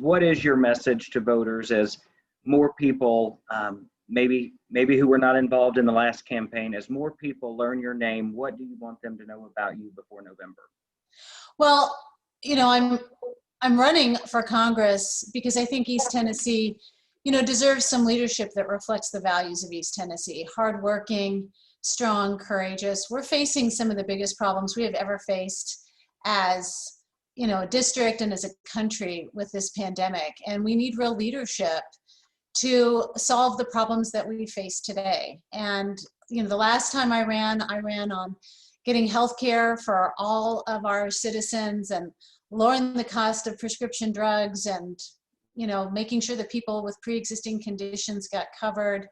What is your message to voters as more people, maybe who were not involved in the last campaign, as more people learn your name, what do you want them to know about you before November? Well, I'm running for Congress because I think East Tennessee, deserves some leadership that reflects the values of East Tennessee. Hardworking, strong, courageous. We're facing some of the biggest problems we have ever faced as, a district and as a country with this pandemic. And we need real leadership to solve the problems that we face today. And, the last time I ran on getting health care for all of our citizens and lowering the cost of prescription drugs and, making sure that people with pre-existing conditions got covered,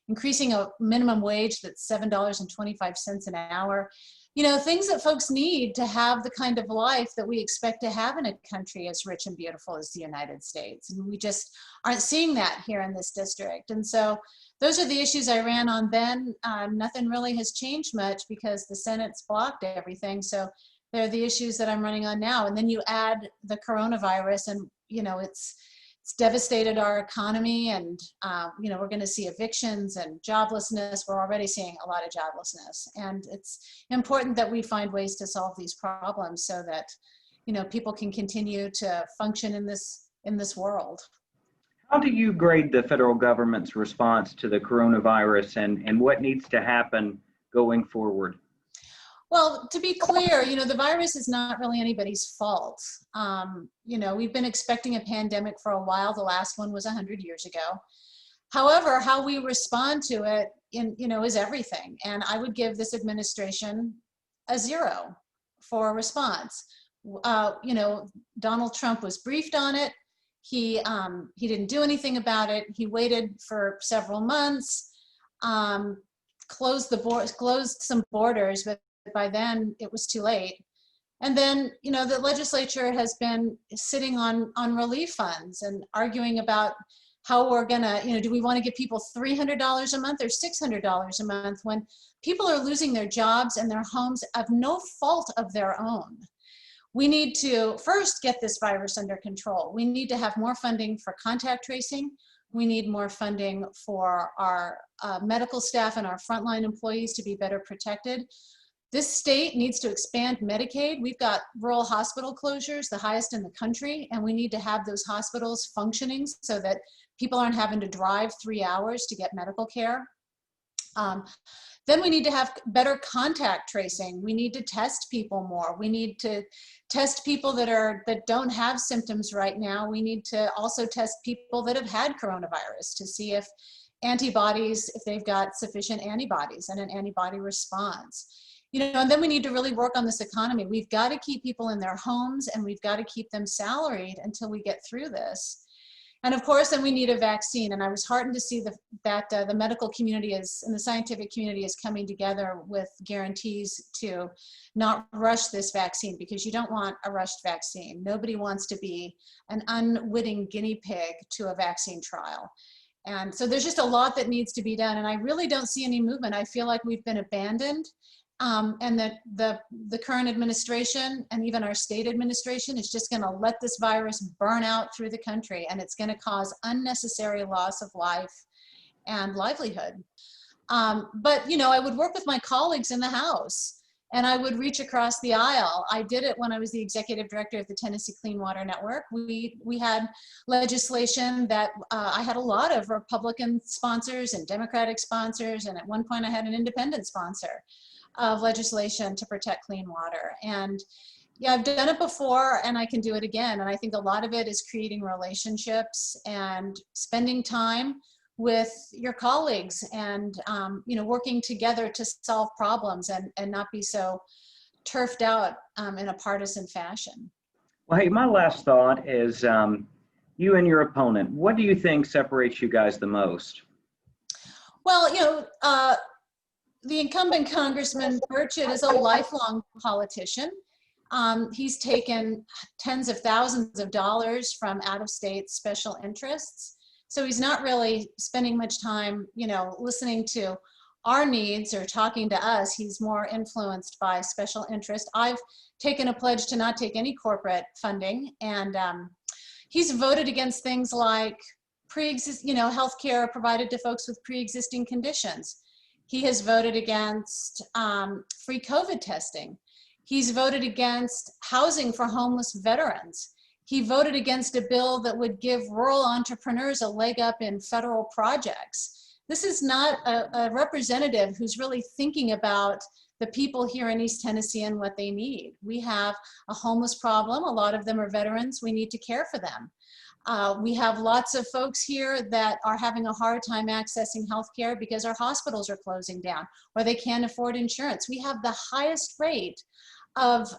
increasing a minimum wage that's $7.25 an hour, things that folks need to have the kind of life that we expect to have in a country as rich and beautiful as the United States. And we just aren't seeing that here in this district. And so those are the issues I ran on then. Nothing really has changed much because the Senate's blocked everything. So they're the issues that I'm running on now. And then you add the coronavirus and, it's devastated our economy, and we're going to see evictions and joblessness. We're already seeing a lot of joblessness, and it's important that we find ways to solve these problems so that people can continue to function in this world. How do you grade the federal government's response to the coronavirus, and what needs to happen going forward? Well, to be clear, the virus is not really anybody's fault. We've been expecting a pandemic for a while. The last one was 100 years ago. However, how we respond to it, is everything. And I would give this administration a 0 for response. Donald Trump was briefed on it. He didn't do anything about it. He waited for several months, closed some borders, but by then it was too late. And then, the legislature has been sitting on relief funds and arguing about how we're gonna, do we want to give people $300 a month or $600 a month when people are losing their jobs and their homes of no fault of their own. We need to first get this virus under control. We need to have more funding for contact tracing. We need more funding for our medical staff and our frontline employees to be better protected. This state needs to expand Medicaid. We've got rural hospital closures, the highest in the country, and we need to have those hospitals functioning so that people aren't having to drive 3 hours to get medical care. Then we need to have better contact tracing. We need to test people more. We need to test people that don't have symptoms right now. We need to also test people that have had coronavirus to see if they've got sufficient antibodies and an antibody response. And then we need to really work on this economy. We've got to keep people in their homes, and we've got to keep them salaried until we get through this. And of course, then we need a vaccine. And I was heartened to see that the medical community and the scientific community is coming together with guarantees to not rush this vaccine, because you don't want a rushed vaccine. Nobody wants to be an unwitting guinea pig to a vaccine trial. And so there's just a lot that needs to be done. And I really don't see any movement. I feel like we've been abandoned. And that the current administration and even our state administration is just going to let this virus burn out through the country, and it's going to cause unnecessary loss of life and livelihood. But I would work with my colleagues in the House, and I would reach across the aisle. I did it when I was the executive director of the Tennessee Clean Water Network. We had legislation that I had a lot of Republican sponsors and Democratic sponsors, and at one point I had an independent sponsor of legislation to protect clean water. And yeah, I've done it before and I can do it again. And I think a lot of it is creating relationships and spending time with your colleagues and working together to solve problems and not be so turfed out in a partisan fashion. Well, hey, my last thought is you and your opponent, what do you think separates you guys the most? Well, the incumbent Congressman Burchett is a lifelong politician. He's taken tens of thousands of dollars from out-of-state special interests. So he's not really spending much time, listening to our needs or talking to us. He's more influenced by special interest. I've taken a pledge to not take any corporate funding, and He's voted against things like health care provided to folks with pre-existing conditions. He has voted against free COVID testing. He's voted against housing for homeless veterans. He voted against a bill that would give rural entrepreneurs a leg up in federal projects. This is not a representative who's really thinking about the people here in East Tennessee and what they need. We have a homeless problem. A lot of them are veterans. We need to care for them. We have lots of folks here that are having a hard time accessing healthcare because our hospitals are closing down or they can't afford insurance. We have the highest rate of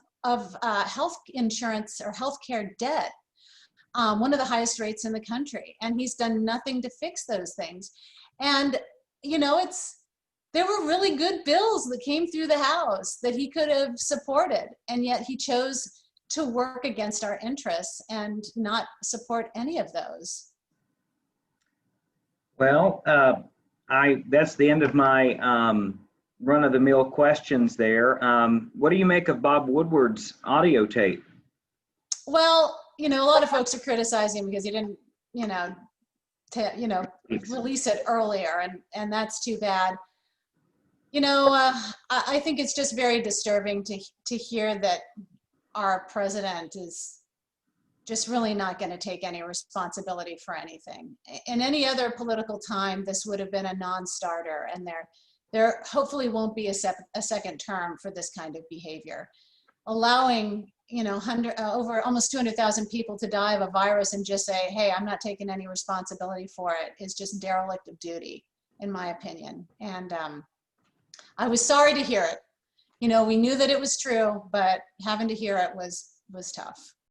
health insurance or healthcare debt, one of the highest rates in the country, and he's done nothing to fix those things. And there were really good bills that came through the House that he could have supported, and yet he chose to work against our interests and not support any of those. Well, that's the end of my run-of-the-mill questions there. What do you make of Bob Woodward's audio tape? Well, a lot of folks are criticizing because he didn't, release it earlier, and that's too bad. I think it's just very disturbing to hear that our president is just really not going to take any responsibility for anything. In any other political time, this would have been a non-starter, and there hopefully won't be a second term for this kind of behavior. Allowing over almost 200,000 people to die of a virus and just say, hey, I'm not taking any responsibility for it, is just derelict of duty, in my opinion. And I was sorry to hear it. We knew that it was true, but having to hear it was tough.